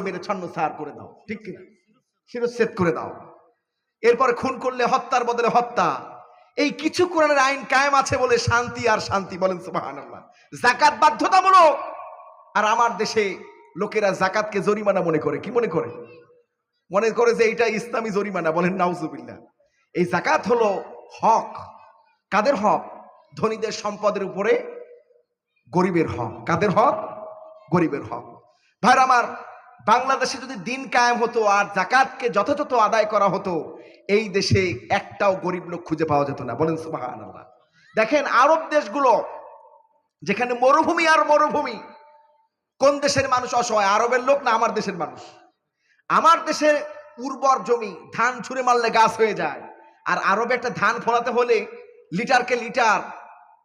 মেরে ছন্নছাড় করে দাও, ঠিক কিনা? শিরচ্ছেদ করে দাও। এরপরে খুন করলে হত্যার বদলে হত্যা। এই কিছু কোরআনের আইন কায়েম আছে বলে শান্তি আর শান্তি, বলেন সুবহানাল্লাহ। যাকাত বাধ্যতামূলক, আর আমার দেশে লোকেরা যাকাতকে জরিমানা মনে করে। কি মনে করে? মনে করে যে এটা ইসলামী জরিমানা, বলেন নাউজুবিল্লাহ। এই যাকাত হলো হক। কাদের হক? ধনীদের সম্পদের উপরে গরিবের হক। কাদের হক? গরিবের হক। ভাইরা আমার, বাংলাদেশে যদি দিন কায়েম হতো আর যাকাতকে যথাযথ আদায় করা হতো, এই দেশে একটাও গরিব লোক খুঁজে পাওয়া যেত না, বলেন সুবহানাল্লাহ। দেখেন আরব দেশগুলো, যেখানে মরুভূমি আর মরুভূমি, কোন দেশের মানুষ অসহায়? আরবের লোক না আমার দেশের মানুষ? আমার দেশে উর্বর জমি, ধান ছুঁড়ে মারলে গাছ হয়ে যায়, আর আরবে একটা ধান ফলাতে হলে লিটারকে লিটার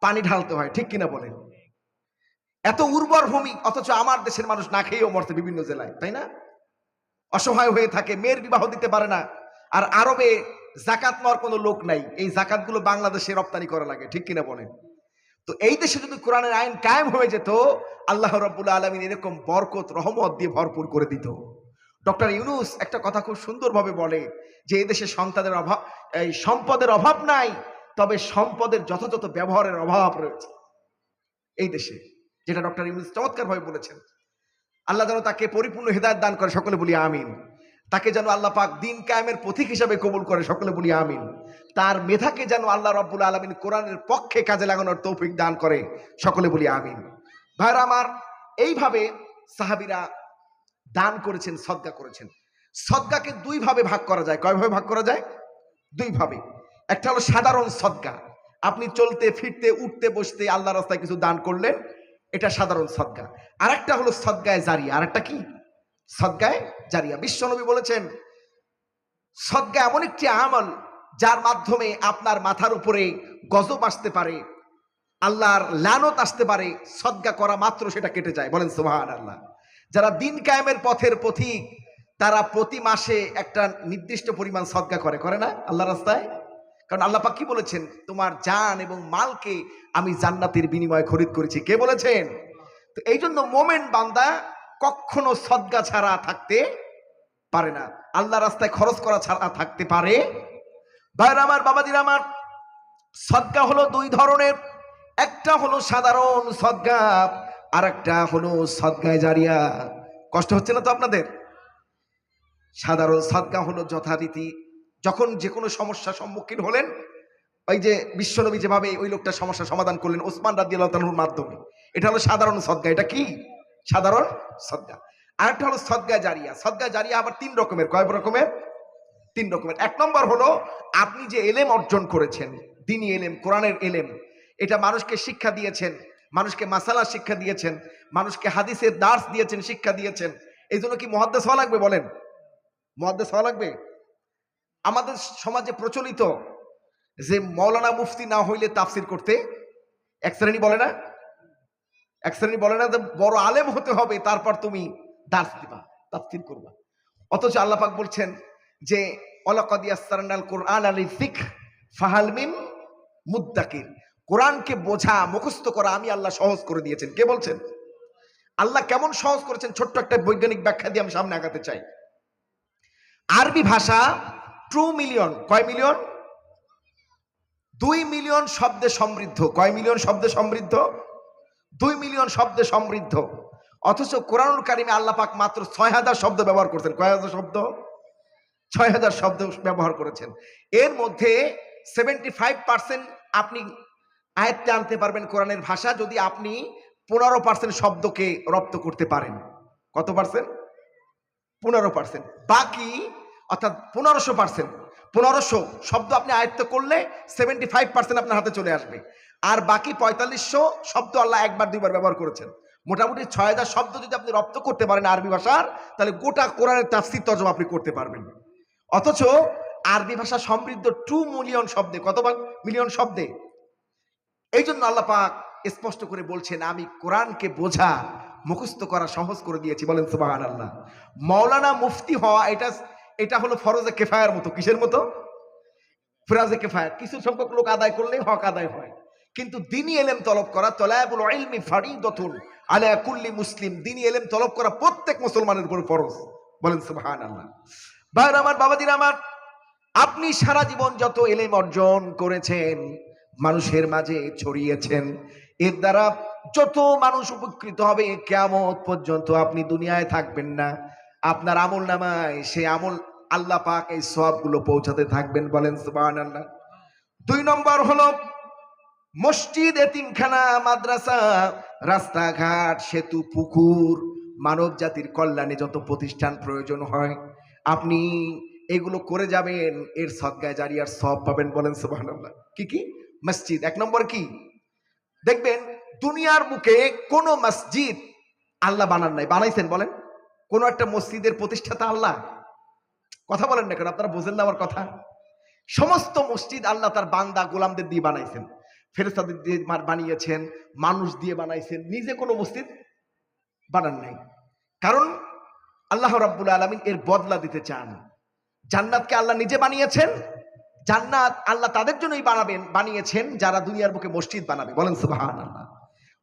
পানি ঢালতে হয়, ঠিক কিনা বলেন? এত উর্বর ভূমি, অথচ আমার দেশের মানুষ না খেয়েও মরছে বিভিন্ন জেলায়, তাই না? অসহায় হয়ে থাকে, মেয়ের বিবাহ দিতে পারে না। আর আরবে যাকাত নেওয়ার কোনো লোক নাই, এই যাকাতগুলো বাংলাদেশে রপ্তানি করা লাগে, ঠিক কিনা বলেন? তো এই দেশে যদি কোরআনের আইন কায়েম হয়ে যেত, আল্লাহ রাব্বুল আলামিন এরকম বরকত রহমত দিয়ে ভরপুর করে দিত। ডক্টর ইউনূস একটা কথা খুব সুন্দরভাবে বলে যে এই দেশে সন্তানের অভাব, এই সম্পদের অভাব নাই, তবে সম্পদের যথাযথ ব্যবহারের অভাব রয়েছে এই দেশে, যেটা ডক্টর ইউনূস চমৎকার ভাবে বলেছেন। আল্লাহ যেন তাকে পরিপূর্ণ হিদায়াত দান করে, সকলে বলি আমিন। তাকে যেন আল্লাহ পাক দিন কায়েমের পথিক হিসাবে কবুল করে, সকলে বলি আমিন। তার মেধাকে যেন আল্লাহ রাব্বুল আলামিন কোরআনের পক্ষে কাজে লাগানোর তৌফিক দান করে, সকলে বলি আমিন। ভাইরা আমার, এইভাবে সাহাবীরা দান করেছেন, সদকা করেছেন। সদকাকে দুই ভাবে ভাগ করা যায়। কয়ভাবে ভাগ করা যায়? দুই ভাবে। একটা হলো সাধারণ সদকা, আপনি চলতে ফিরতে উঠতে বসতে আল্লাহর রাস্তায় কিছু দান করলেন, এটা সাধারণ সদকা। আরেকটা হলো সদকায়ে জারিয়া। আরেকটা কি? সদকায়ে জারিয়া। বিশ্বনবী বলেছেন সদকা এমন একটি আমল যার মাধ্যমে আপনার মাথার উপরে গজব আসতে পারে, আল্লাহর লানত আসতে পারে, সদকা করা মাত্র সেটা কেটে যায়, বলেন সুবহানাল্লাহ। যারা দিন কায়েমের পথের পথিক, তারা প্রতি মাসে একটা নির্দিষ্ট পরিমাণ সদকা করে না আল্লাহর রাস্তায়? কারণ আল্লাহ পাক কি বলেছেন? তোমার জান এবং মালকে আমি জান্নাতের বিনিময়ে খরিদ করেছি। কে বলেছেন? তো এই জন্য মোমেন বান্দা কখনো সদকা ছাড়া থাকতে পারে না, আল্লাহ রাস্তায় খরচ করা ছাড়া থাকতে পারে। ভাইরা আমার, বাবাজিরা আমার, সদকা হলো দুই ধরনের। একটা হলো সাধারণ সদকা, আর একটা হলো সদকায়ে জারিয়া। কষ্ট হচ্ছে না তো আপনাদের? সাধারণ সদকা হলো যথারীতি যখন যে কোনো সমস্যার সম্মুখীন হলেন, ওই যে বিশ্বনবী যেভাবে ওই লোকটা সমস্যা সমাধান করলেন ওসমান রাদিয়াল্লাহু তাআলার মাধ্যমে, এটা হলো সাধারণ সদকা। এটা কি? সাধারণ সদকা। আরেকটা হলো সদকায়ে জারিয়া। সদকায়ে জারিয়া আবার তিন রকমের। কয় রকমের? তিন রকমের। এক নম্বর হলো আপনি যে এলেম অর্জন করেছেন, দ্বীনি এলেম, কোরআনের এলেম, এটা মানুষকে শিক্ষা দিয়েছেন, মানুষকে মাসালা শিক্ষা দিয়েছেন, মানুষকে হাদিসের দার্স দিয়েছেন, শিক্ষা দিয়েছেন। এই জন্য কি মুহাদ্দিস হওয়া লাগবে? বলেন, মুহাদ্দিস হওয়া লাগবে? আমাদের সমাজে প্রচলিত যে মৌলানা মুফতি না হইলে তাফসির করতে, এক শ্রেণী বলে না, এক শ্রেণী বলে না যে বড় আলেম হতে হবে তারপর তুমি দার্স দিবা, তাফসির করবা। অথচ আল্লাহ পাক বলছেন যে ওয়ালাকাদ ইয়াসসারনাল কুরআনা লিযিকর ফাহাল মিন মুদ্দাকির। কোরআনকে বোঝা, মুখস্থ করা আমি আল্লাহ সহজ করে দিয়েছেন। কে বলছেন? আল্লাহ। কেমন সহজ করেছেন? ছোট্ট একটা বৈজ্ঞানিক ব্যাখ্যা দিয়ে আমি সামনে আগাতে চাই। আরবি ভাষা 2 মিলিয়ন, কয় মিলিয়ন? 2 মিলিয়ন শব্দে সমৃদ্ধ। কয় মিলিয়ন শব্দে সমৃদ্ধ? 2 মিলিয়ন শব্দে সমৃদ্ধ। অথচ কোরআনুল কারিমে আল্লাহ পাক মাত্র 6000 শব্দ ব্যবহার করেছেন। কয় হাজার শব্দ? 6000 শব্দ ব্যবহার করেছেন। এর মধ্যে 75% আপনি আয়ত্তে আনতে পারবেন কোরআনের ভাষা যদি আপনি 15% শব্দকে রপ্ত করতে পারেন। কত পার্সেন্ট? 15%। বাকি অর্থাৎ 1500 শব্দ আপনি আয়ত্ত করলে 75% আপনার হাতে চলে আসবে। আর বাকি 4500 শব্দ আল্লাহ একবার দুইবার ব্যবহার করেছেন। মোটামুটি 6000 শব্দ যদি আপনি রপ্ত করতে পারেন আরবি ভাষার, তাহলে গোটা কোরআনের তাফসীর তরজমা আপনি করতে পারবেন। অথচ আরবি ভাষা সমৃদ্ধ 2 মিলিয়ন শব্দে। কত মিলিয়ন শব্দে? এই জন্য আল্লাহ পাক স্পষ্ট করে বলছেন আমি কোরআনকে বোঝা, মুখস্থ করা সহজ করে দিয়েছি, বলেন সুবহানাল্লাহ। মাওলানা মুফতি হওয়া এটা হলো ফরজে কিফায়ার মতো। কিসের মতো? ফরজে কিফায়া। কিছু সংখ্যক লোক আদায় করলে হক আদায় হয়, কিন্তু দ্বীনি ইলম তলব করা, তলাবুল ইলমি ফারিদাতুন আলা কুল্লি মুসলিম, দ্বীনি ইলম তলব করা প্রত্যেক মুসলমানের উপর ফরজ। বলেন সুবহানাল্লাহ। ভাইরা আমার, বাবাজিরা আমার, আপনি সারা জীবন যত ইলম অর্জন করেছেন, মানুষের মাঝে ছড়িয়েছেন, এর দ্বারা যত মানুষ উপকৃত হবে, কিয়ামত পর্যন্ত আপনি দুনিয়ায় থাকবেন না, আপনার আমল নামায় সে আমল আল্লাহ পাক এই সওয়াবগুলো পৌঁছাতে থাকবেন। বলেন সুবহানাল্লাহ। 2 নম্বর হলো মসজিদ, এতিমখানা, মাদ্রাসা, রাস্তাঘাট, সেতু, পুকুর, মানব জাতির কল্যাণে যত প্রতিষ্ঠান প্রয়োজন হয়, আপনি এগুলো করে যাবেন, এর সদকায়ে জারিয়ার সওয়াব পাবেন। বলেন সুবহানাল্লাহ। কি কি? মসজিদ 1 নম্বর। কি দেখবেন, দুনিয়ার বুকে কোন মসজিদ আল্লাহ বানান নাই, বানাইছেন? বলেন, কোন একটা মসজিদের প্রতিষ্ঠাতা আল্লাহ? কথা বলেন না কেন, আপনারা বোঝেন না আমার কথা? সমস্ত মসজিদ আল্লাহ তার বান্দা গোলামদের দিয়ে বানাইছেন, ফেরেশতাদের দিয়ে বানিয়েছেন, মানুষ দিয়ে বানাইছেন, নিজে কোনো মসজিদ বানান নাই। কারণ আল্লাহ রাব্বুল আলামিন এর বদলা দিতে চান। জান্নাতকে আল্লাহ নিজে বানিয়েছেন, জান্নাত আল্লাহ তাদের জন্যই বানিয়েছেন যারা দুনিয়ার বুকে মসজিদ বানাবে। বলেন সুবহানাল্লাহ।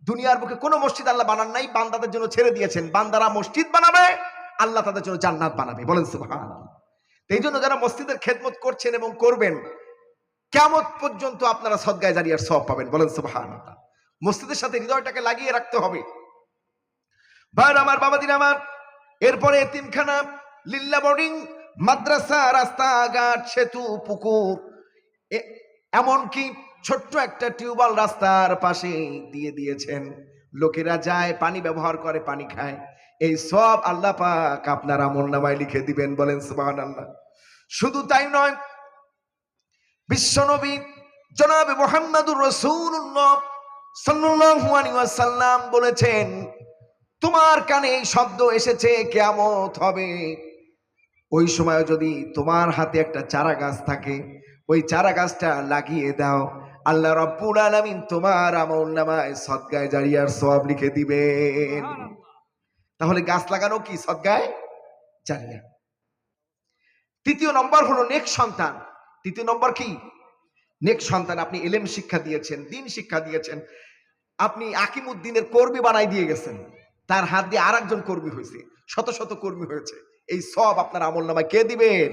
দুনিয়ার বুকে কোনো মসজিদ আল্লাহ বানান নাই, বান্দাদের জন্য ছেড়ে দিয়েছেন, বান্দারা মসজিদ বানাবে, আল্লাহ তাদের জন্য জান্নাত বানাবে। বলেন সুবহানাল্লাহ। এই জন্য যারা মসজিদের খেদমত করছেন এবং করবেন, কিয়ামত পর্যন্ত আপনারা সদকায়ে জারিয়ার সওয়াব পাবেন। বলেন সুবহানাল্লাহ। মসজিদের সাথে হৃদয়টাকে লাগিয়ে রাখতে হবে। ভাইরা আমার, বাবাদিন আমার, এরপরে এতিমখানা, লিল্লা বোর্ডিং, মাদ্রাসা, রাস্তাঘাট, সেতু, পুকুর, এমনকি ছোট্ট একটা টিউবওয়েল রাস্তার পাশে দিয়ে দিয়েছেন, লোকেরা যায়, পানি ব্যবহার করে, পানি খায়, এই সব আল্লাহ পাক আপনার আমলনামায় লিখে দিবেন। বলেন সুবহানাল্লাহ। শুধু তাই নয়, বিশ্বনবী জনাবে মুহাম্মদুর রাসূলুল্লাহ সাল্লাল্লাহু আলাইহি ওয়াসাল্লাম বলেছেন, তোমার কানে এই শব্দ এসেছে কিয়ামত হবে, ওই সময় যদি তোমার হাতে একটা চারা গাছ থাকে, ওই চারা গাছটা লাগিয়ে দাও, আল্লাহ রাব্বুল আলামিন তোমার আমলনামায় সদকায়ে জারিয়ার সওয়াব লিখে দিবেন। তাহলে গাছ লাগানো কি সদকায়ে জারিয়া। 3 নম্বর হলো নেক সন্তান। 3 নম্বর কি? নেক সন্তান। আপনি ইলম শিক্ষা দিয়েছেন, দ্বীন শিক্ষা দিয়েছেন, আপনি আকিমুদ্দিনের কর্মী বানাই দিয়ে গেছেন, তার হাত দিয়ে আরেকজন কর্মী হয়েছে, শত শত কর্মী হয়েছে, এই সব আপনার আমলনামায় কে দিবেন?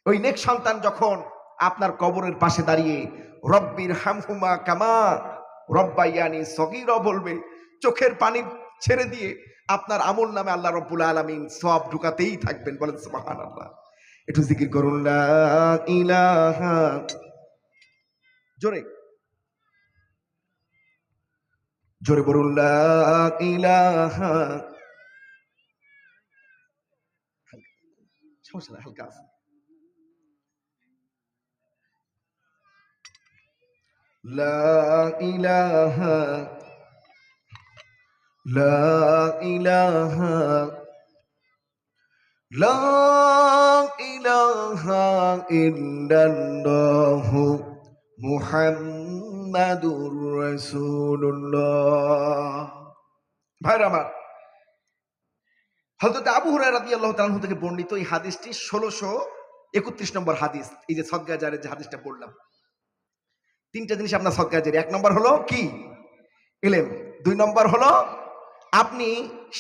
ওই নেক সন্তান যখন আপনার কবরের পাশে দাঁড়িয়ে রব্বির হামহুমা কামা রব্বায়ানি সগীরা বলবে, চোখের পানি ছেড়ে দিয়ে আপনার আমলনামায় আল্লাহ রাব্বুল আলামিন সওয়াব ঢুকাতেই থাকবেন। বলেন সুবহানাল্লাহ। একটু জিকির করুন, লা ইলাহা, জোরে জোরে বলুন, লা ইলাহা, সমস্যা না, হালকা আছে, লা ইলাহা, লা ইলাহা, লা ইলাহা ইল্লাল্লাহু মুহাম্মাদুর রাসূলুল্লাহ। ভাইরা আমার, হযরত আবু হুরায়রা রাদিয়াল্লাহু তাআলা আনহু থেকে বর্ণিত এই হাদিসটি 1631 নম্বর হাদিস। এই যে সদকায়ে জারিয়ার যে হাদিসটা বললাম, 3টা জিনিস আপনার সদকায়ে জারিয়া। 1 নম্বর হলো কি? ইলম। 2 নম্বর হলো আপনি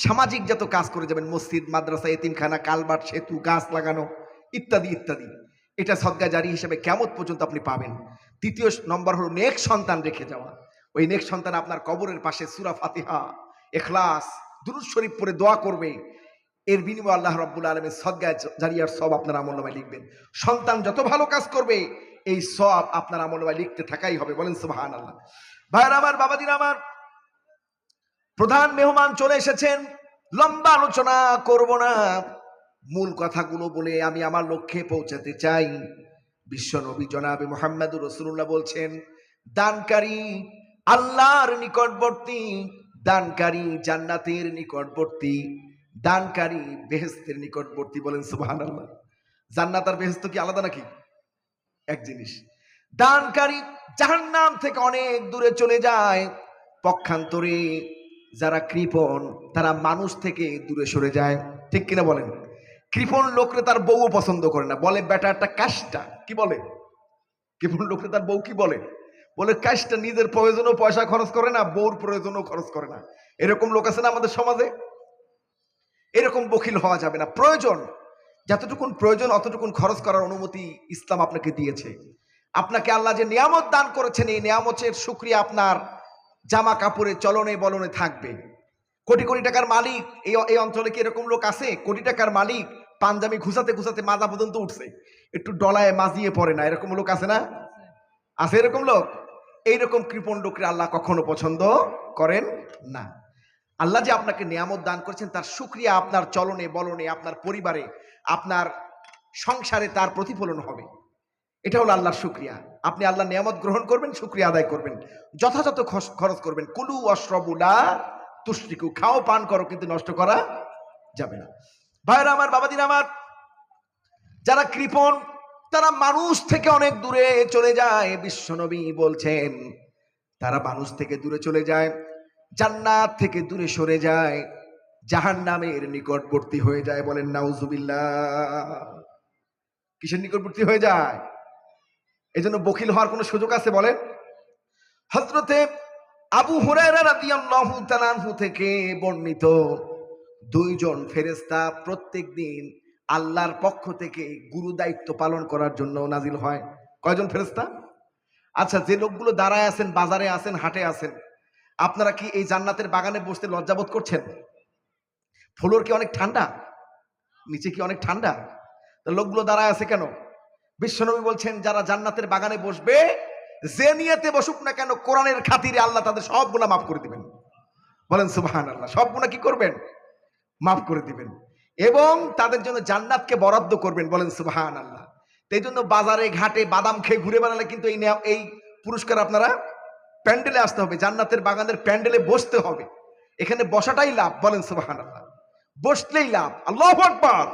সামাজিক যত কাজ করে যাবেন, মসজিদ, মাদ্রাসা, এতিমখানা, কালভার্ট, সেতু, গাছ লাগানো ইত্যাদি ইত্যাদি, এটা সদকায়ে জারিয়া হিসেবে কিয়ামত পর্যন্ত আপনি পাবেন। 3 নম্বর হলো নেক সন্তান রেখে যাওয়া। ওই নেক সন্তান আপনার কবরের পাশে সূরা ফাতিহা, ইখলাস, দুরূদ শরীফ পড়ে দোয়া করবে, এর বিনিময়ে আল্লাহ রাব্বুল আলামিন সদকায়ে জারিয়ার সওয়াব আপনার আমলনামায় লিখবেন। সন্তান যত ভালো কাজ করবে, এই সওয়াব আপনার আমলনামায় লিখতে থাকাই হবে। বলেন সুবহানাল্লাহ। ভাইরা আমার, বাবাজিরা আমার, প্রধান মেহমান চলে এসেছেন, লম্বা আলোচনা করব না, মূল কথাগুলো বলে আমি আমার লক্ষ্যে পৌঁছাতে চাই। বিশ্বনবী জনাবে মুহাম্মদুর রাসূলুল্লাহ বলছেন, দানকারী আল্লাহর নিকটবর্তী, দানকারী জান্নাতের নিকটবর্তী, দানকারী বেহেশতের নিকটবর্তী। বলেন সুবহানাল্লাহ। জান্নাত আর বেহেশত কি আলাদা নাকি? এক জিনিস। দানকারী জাহান্নাম থেকে অনেক দূরে চলে যায়, পক্ষান্তরে যারা কৃপণ তারা মানুষ থেকে দূরে সরে যায়। ঠিক কিনা বলেন? কৃপণ লোকরে তার বউও পছন্দ করে না, বলে বেটা একটা কাষ্টা। কি বলে? কৃপণ লোকরে তার বউ কি বলে? বলে কাজটা নিজের প্রয়োজনও পয়সা খরচ করে না, বউর প্রয়োজনও খরচ করে না। এরকম লোক আছে না আমাদের সমাজে? এরকম বখিল হওয়া যাবে না। প্রয়োজন যতটুকুন প্রয়োজন অতটুকুন খরচ করার অনুমতি ইসলাম আপনাকে দিয়েছে। আপনাকে আল্লাহ যে নিয়ামত দান করেছেন, এই নিয়ামতের শুকরিয়া আপনার জামা কাপড়ে চলনে বলনে থাকবে। কোটি কোটি টাকার মালিক এই অঞ্চলে কি এরকম লোক আছে? কোটি টাকার মালিক পাঞ্জাবি ঘুষাতে ঘুষাতে মাজা পর্যন্ত উঠছে, একটু ডলায় মাজিয়ে পড়ে না, এরকম লোক আছে না? আছে এরকম লোক। এইরকম কৃপণ লোককে আল্লাহ কখনো পছন্দ করেন না। আল্লাহ যে আপনাকে নিয়ামত দান করেছেন তার শুকরিয়া আপনার চলনে বলনে, আপনার পরিবারে, আপনার সংসারে তার প্রতিফলন হবে। এটা হলো আল্লাহর শুকরিয়া। আপনি আল্লাহর নিয়ামত গ্রহণ করবেন, শুকরিয়া আদায় করবেন, যথাযথ খরচ করবেন। কুলু ওয়াশরাবু লা তুশরিকু, খাও পান করো কিন্তু নষ্ট করা যাবে না। ভাইরা আমার, বাবাদিন আমার, যারা কৃপণ তারা মানুষ থেকে অনেক দূরে চলে যায়। বিশ্বনবী বলছেন তারা মানুষ থেকে দূরে চলে যায়, জান্নাত থেকে দূরে সরে যায়, জাহান্নামের নিকটবর্তী হয়ে যায়। বলেন নাউজুবিল্লাহ। কিসের নিকটবর্তী হয়ে যায়? এজন্য বখিল হওয়ার কোনো সুযোগ আছে বলেন? হযরতে আবু হুরায়রা রাদিয়াল্লাহু তাআলা আনহু থেকে বর্ণিত, দুইজন ফেরেশতা প্রত্যেকদিন আল্লাহর পক্ষ থেকে গুরু দায়িত্ব পালন করার জন্য নাজিল হয়। কয়জন ফেরেশতা? আচ্ছা, যে লোকগুলো দাঁড়ায় আছেন, বাজারে আছেন, হাটে আছেন, আপনারা কি এই জান্নাতের বাগানে বসতে লজ্জাবোধ করছেন? ফ্লোর কি অনেক ঠান্ডা? নিচে কি অনেক ঠান্ডা? লোকগুলো দাঁড়ায় আছে কেন? বিশ্বনবী বলছেন যারা জান্নাতের বাগানে বসবে, যে নিয়তে বসুক না কেন, কোরআনের খাতিরে আল্লাহ তাদের সব গুনাহ মাফ করে দিবেন। বলেন সুবহানাল্লাহ। সব গুনাহ কি করবেন? মাফ করে দিবেন, এবং তাদের জন্য জান্নাতকে বরাদ্দ করবেন। বলেন সুবহানাল্লাহ। এই জন্য বাজারে ঘাটে বাদাম খেয়ে ঘুরে বেড়ালে কিন্তু এই পুরস্কার আপনারা প্যান্ডেলে আসতে হবে, জান্নাতের বাগানের প্যান্ডেলে বসতে হবে। এখানে বসাটাই লাভ। বলেন সুবহানাল্লাহ। বসলেই লাভ। আল্লাহু আকবার।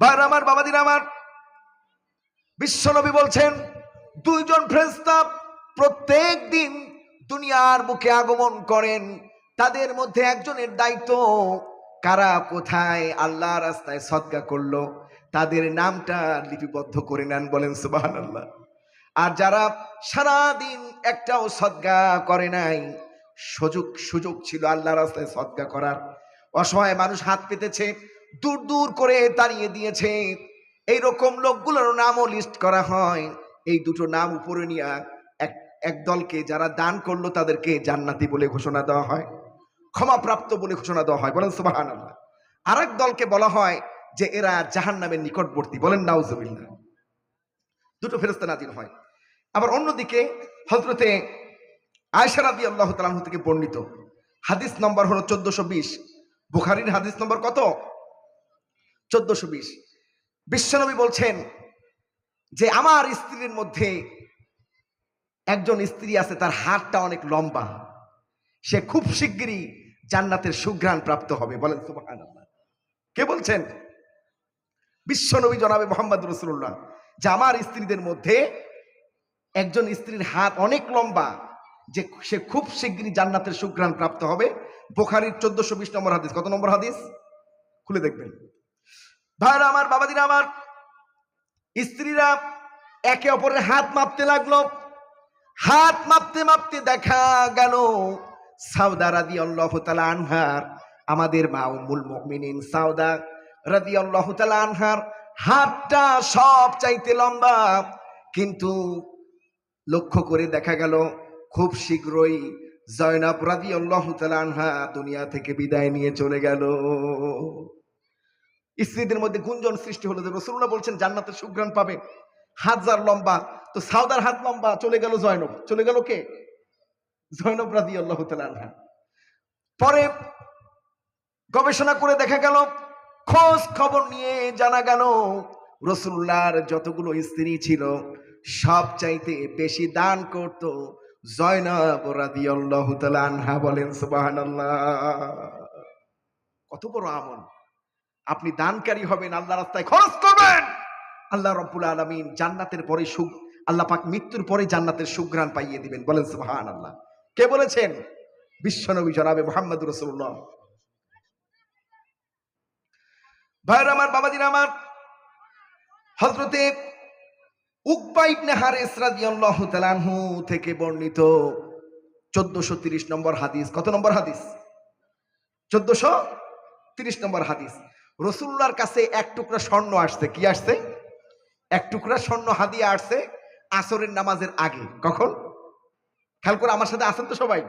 ভাইরা আমার, বাবাদিন আমার, বিশ্বনবী বলছেন দুইজন ফেরেশতা প্রত্যেক দিন দুনিয়ার বুকে আগমন করেন। তাদের মধ্যে একজনের দায়িত্ব কারা কোথায় আল্লাহ রাস্তায় সদকা করলো তাদের নামটা লিপিবদ্ধ করে নেন। বলেন সুবহানাল্লাহ। আর যারা সারাদিন একটাও সদকা করে নাই, সুযোগ ছিল আল্লাহ রাস্তায় সদকা করার, অসহায় মানুষ হাত পেতেছে, দূর দূর করে তাড়িয়ে দিয়েছে, এইরকম লোকগুলোর নামও লিস্ট করা হয়। এই দুটো নাম উপরে নিয়ে এক দলকে যারা দান করলো তাদেরকে জান্নাতি বলে ঘোষণা দেওয়া হয়, ক্ষমাপ্রাপ্ত বলে ঘোষণা দেওয়া হয়। বলেন সুবহানাল্লাহ। আরেক দলকে বলা হয় যে এরা জাহান্নামের নিকটবর্তী। বলেন নাউজুবিল্লাহ। দুটো ফেরেশতা নাজিল হয়। আবার অন্যদিকে হযরতে আয়েশা রাদিয়াল্লাহু তাআলা আনহা থেকে বর্ণিত হাদিস নম্বর হলো 1420, বুখারীর হাদিস নম্বর কত? 1420। বিশ্বনবী বলছেন যে আমার স্ত্রীর মধ্যে একজন স্ত্রী আছে, তার হাতটা অনেক লম্বা, সে খুব শিগগিরই জান্নাতের সুঘ্রাণ প্রাপ্ত হবে। বলেন সুবহানাল্লাহ। কে বলছেন? বিশ্বনবী জনাবে মুহাম্মদ রাসূলুল্লাহ। যে আমার স্ত্রীদের মধ্যে একজন স্ত্রীর হাত অনেক লম্বা, যে সে খুব শিগগিরই জান্নাতের সুঘ্রাণ প্রাপ্ত হবে। বুখারীর 1420 নম্বর হাদিস। কত নম্বর হাদিস? খুলে দেখবেন। ভাইরা আমার, বাবাদিরা আমার, স্ত্রীরা একে অপরের হাত মাপতে লাগলো। হাত মাপতে মাপতে দেখা গেল সাউদা রাদিয়াল্লাহু তাআলা আনহার, আমাদের মা উম্মুল মুমিনিন সাউদা রাদিয়াল্লাহু তাআলা আনহার হাতটা সব চাইতে লম্বা। কিন্তু লক্ষ্য করে দেখা গেল খুব শীঘ্রই জয়নাব রাদিয়াল্লাহু তাআলা আনহা দুনিয়া থেকে বিদায় নিয়ে চলে গেল। স্ত্রীদের মধ্যে গুঞ্জন সৃষ্টি হলো যে রাসূলুল্লাহ বলছেন জান্নাতের সুঘ্রাণ পাবে, হাত যার লম্বা, তো সাউদার হাত লম্বা, চলে গেল জয়নব। চলে গেল কে? জয়নব রাদিয়াল্লাহু তাআলা আনহা। পরে গবেষণা করে দেখা গেল, খোঁজ খবর নিয়ে জানা গেল রাসূলুল্লাহর যতগুলো স্ত্রী ছিল সব চাইতে বেশি দান করত জয়নব রাদিয়াল্লাহু তাআলা আনহা। বলেন সুবহানাল্লাহ। কত বড় আমল! আপনি দানকারী হবেন, আল্লাহ রাস্তায় খরচ করবেন, আল্লাহ রাব্বুল আলামিন জান্নাতের পরে আল্লাহ পাক মৃত্যুর পরে জান্নাতের সুঘ্রাণ পাইয়ে দিবেন। বলেন সুবহানাল্লাহ। কে বলেছেন? বিশ্বনবী জনাবে মুহাম্মদ রাসূলুল্লাহ। ভাইরা আমার, বাবাজিরা আমার, হযরতে উকবা ইবনে হারিস রাদিয়াল্লাহু তাআলা আনহু থেকে বর্ণিত 1430 নম্বর হাদিস। কত নম্বর হাদিস? 1430 নম্বর হাদিস। রাসূলুল্লাহর কাছে এক টুকরা স্বর্ণ আসছে। কি আসছে? এক টুকরা স্বর্ণ হাদিয়া আসছে আসরের নামাজের আগে। কখন? খেয়াল করে আমার সাথে আছেন তো সবাই?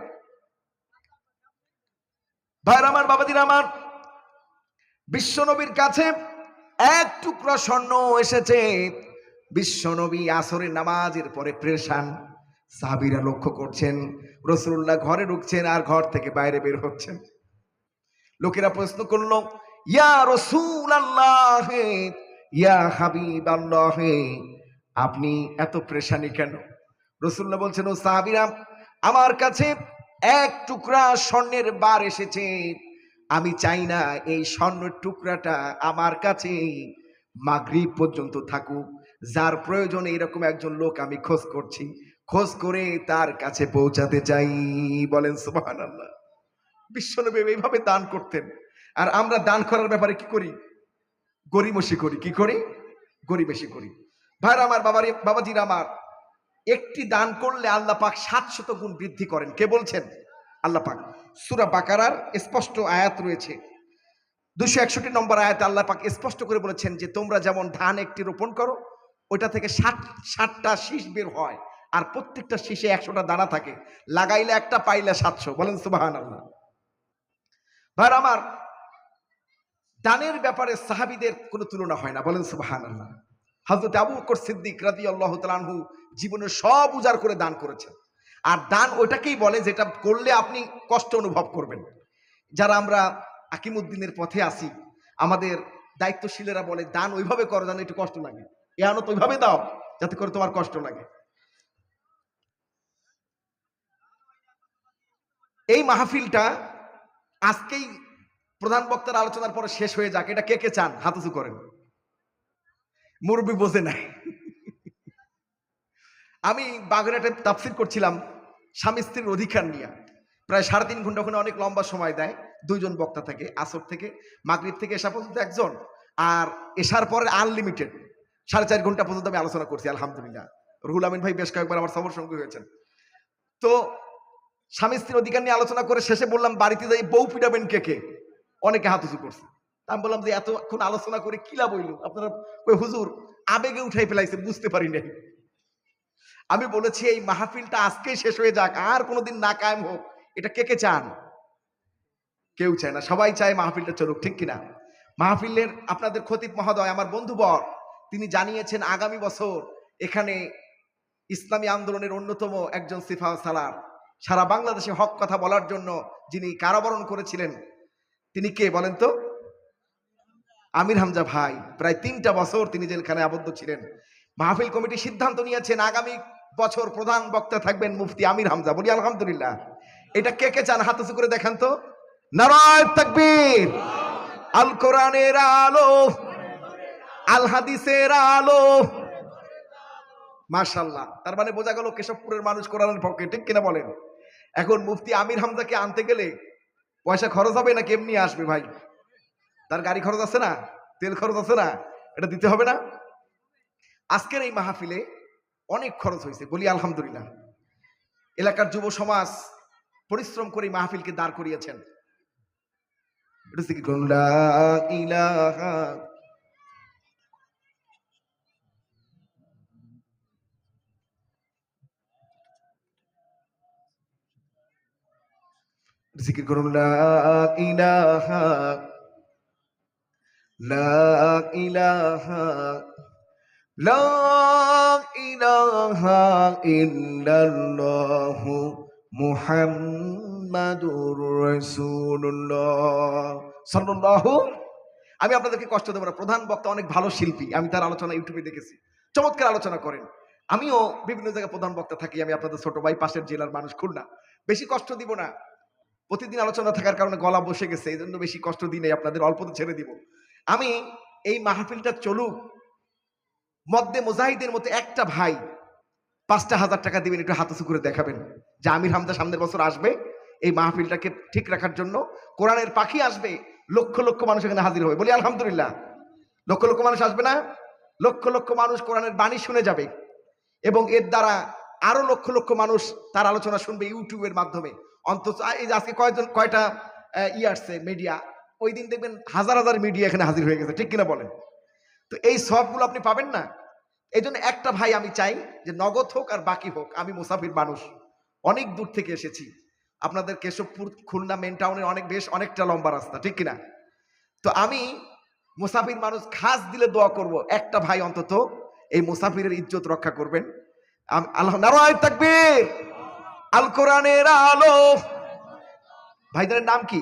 ভাইরা আমার, বাবাজিরা আমার, বিশ্বনবীর কাছে এক টুকরা স্বর্ণ এসেছে। বিশ্বনবী আসরের নামাজের পরে পেরেশান। সাহাবীরা লক্ষ্য করছেন রাসূলুল্লাহ ঘরে ঢুকছেন আর ঘর থেকে বাইরে বের হচ্ছেন। লোকেরা প্রশ্ন করলো, ইয়া রাসূলুল্লাহ, ইয়া হাবিবাল্লাহ, আপনি এত পেরেশানি কেন? রাসূলুল্লাহ বলছেন, ও সাহাবীরা, আমার কাছে এক টুকরা স্বর্ণের বার এসেছে। আমি চাই না এই স্বর্ণের টুকরাটা আমার কাছে মাগরিব পর্যন্ত থাকুক। যার প্রয়োজনে এরকম একজন লোক আমি খোঁজ করছি, খোঁজ করে তার কাছে পৌঁছাতে চাই। বলেন সুবহানাল্লাহ। বিশ্বনবী এইভাবে দান করতেন। আর আমরা দান করার ব্যাপারে কি করি? গরিমসি করি। কি করি? গরিবেশি করি। ভাইরা আমার, বাবাজিরা আমার, একটি দান করলে আল্লাহ পাক 700 গুণ বৃদ্ধি করেন। কে বলছেন? আল্লাহ পাক। সূরা বাকারার স্পষ্ট আয়াত রয়েছে, 261 নম্বর আয়াতে আল্লাহ পাক স্পষ্ট করে বলেছেন যে তোমরা যেমন ধান একটি রোপণ করো, ওইটা থেকে 60টা শীষ বের হয়, আর প্রত্যেকটা শীষে 100টা দানা থাকে। লাগাইলে একটা, পাইলে 700। বলেন সুবহানাল্লাহ। ভাইরা আমার, দানের ব্যাপারে সাহাবীদের কোনো তুলনা হয় না। বলেন সুবহানাল্লাহ। হযরত আবু বকর সিদ্দিক রাদিয়াল্লাহু তাআলা আনহু জীবনে সব উজাড় করে দান করেছেন। আর দান ওটাকেই বলে যেটা করলে আপনি কষ্ট অনুভব করবেন। যারা আমরা আকিমুদ্দিনের পথে আসি, আমাদের দায়িত্বশীলেরা বলে দান ওইভাবে করো যেন একটু কষ্ট লাগে, এহানত ওইভাবে দাও যাতে করে তোমার কষ্ট লাগে। এই মাহফিলটা আজকেই প্রধান বক্তার আলোচনার পরে শেষ হয়ে যাক। এটা কে কে চান? হাত উঁচু করেন। মুরব্বি বোঝে নাই। আমি বাগেরহাটে তাফসীর করছিলাম স্বামী স্ত্রীর অধিকার নিয়ে। প্রায় 3.5 ঘন্টা, ওখানে অনেক লম্বা সময় দেয়। 2 জন বক্তা থাকে, আসর থেকে মাগরিব থেকে এশা পর্যন্ত একজন, আর এশার পরে আনলিমিটেড 4.5 ঘন্টা পর্যন্ত আমি আলোচনা করছি। আলহামদুলিল্লাহ, রুহুল আমিন ভাই বেশ কয়েকবার আমার সফর সঙ্গী হয়েছেন। তো স্বামী স্ত্রীর অধিকার নিয়ে আলোচনা করে শেষে বললাম, বাড়িতে যাই বউ পিটাবেন কে কে? অনেকে হাত উঁচু করছে। আমি বললাম যে এতক্ষণ আলোচনা করে কি লাভ হইল? আপনারা ওই হুজুর আবেগে উঠাই ফেলাইছেন, বুঝতে পারি নাই। আমি বলেছি এই মাহফিলটা আজকেই শেষ হয়ে যাক, আর কোনোদিন না কায়েম হোক। এটা কে কে চান? কেউ চায় না, সবাই চায় মাহফিলটা চলুক, ঠিক কিনা? মাহফিলের আপনাদের খতিব মহোদয়, আমার বন্ধুবর, তিনি জানিয়েছেন আগামী বছর এখানে ইসলামী আন্দোলনের অন্যতম একজন সিফা সালার, সারা বাংলাদেশে হক কথা বলার জন্য যিনি কারাবরণ করেছিলেন, তিনি কে বলেন তো? আমির হামজা ভাই। প্রায় 3টা বছর তিনি জেলখানে আবদ্ধ ছিলেন। মাহফিল কমিটি সিদ্ধান্ত নিয়েছেন আগামী বছর প্রধান বক্তা থাকবেন মুফতি আমির হামজা। বলি আলহামদুলিল্লাহ। এটা কে কে চান? হাত উঁচু করে দেখান তো। নারায়ে তাকবীর। আল কোরআনের আলো, আল হাদিসের আলো। মাশাআল্লাহ। তার মানে বোঝা গেল কেশবপুরের মানুষ কোরআনের পক্ষে, ঠিক কিনা বলেন? এখন মুফতি আমির হামজাকে আনতে গেলে পয়সা খরচ হবে না? কেমনি আসবে ভাই? তার গাড়ি খরচ আছে না? তেল খরচ আছে না? এটা দিতে হবে না? আজকের এই মাহফিলে অনেক খরচ হয়েছে। বলি আলহামদুলিল্লাহ। এলাকার যুব সমাজ পরিশ্রম করে মাহফিলকে দাঁড় করিয়েছেন। জিকির করুন, লা ইলাহা, লা ইলাহা, লা ইলাহা ইল্লাল্লাহু মুহাম্মাদুর রাসূলুল্লাহ সাল্লাল্লাহু। আমি আপনাদেরকে কষ্ট দেব না। প্রধান বক্তা অনেক ভালো শিল্পী, আমি তার আলোচনা ইউটিউবে দেখেছি, চমৎকার আলোচনা করেন। আমিও বিভিন্ন জায়গায় প্রধান বক্তা থাকি। আমি আপনাদের ছোট ভাই, পাশের জেলার মানুষ, খুলনা। বেশি কষ্ট দিব না, প্রতিদিন আলোচনা থাকার কারণে গলা বসে গেছে, এই জন্য বেশি কষ্ট দিই নাই, আপনাদের অল্পতে ছেড়ে দিব। আমি এই মাহফিলটা চলুক, মদ্দে মুজাহিদের মতো একটা ভাই 5,000 টাকা দিবেন, একটু হাত উঁচু করে দেখাবেন যে আমির হামজা সামনের বছর আসবে এই মাহফিলটাকে ঠিক রাখার জন্য। কোরআনের পাখি আসবে, লক্ষ লক্ষ মানুষ এখানে হাজির হবে। বলি আলহামদুলিল্লাহ। লক্ষ লক্ষ মানুষ আসবে না? লক্ষ লক্ষ মানুষ কোরআনের বাণী শুনে যাবে। এবং এর দ্বারা আরো লক্ষ লক্ষ মানুষ তার আলোচনা শুনবে ইউটিউবের মাধ্যমে। অন্তত এই যে আজকে কয়টা আসছে মিডিয়া, ওই দিন দেখবেন হাজার হাজার মিডিয়া এখানে হাজির হয়ে গেছে, ঠিক কিনা বলেন? তো এই সবগুলো আপনি পাবেন না। এই জন্য একটা ভাই আমি চাই যে নগদ হোক আর বাকি হোক, আমি মুসাফির মানুষ, অনেক দূর থেকে এসেছি, আপনাদের কেশবপুর খুলনা মেন টাউনের অনেকটা লম্বা রাস্তা, ঠিক কিনা? তো আমি মুসাফির মানুষ, খাস দিলে দোয়া করব একটা ভাই অন্তত এই মুসাফিরের ইজ্জত রক্ষা করবেন। আল্লাহ নারায়ে তাকবীর। আল কোরআনের আলো। ভাইদের নাম কি?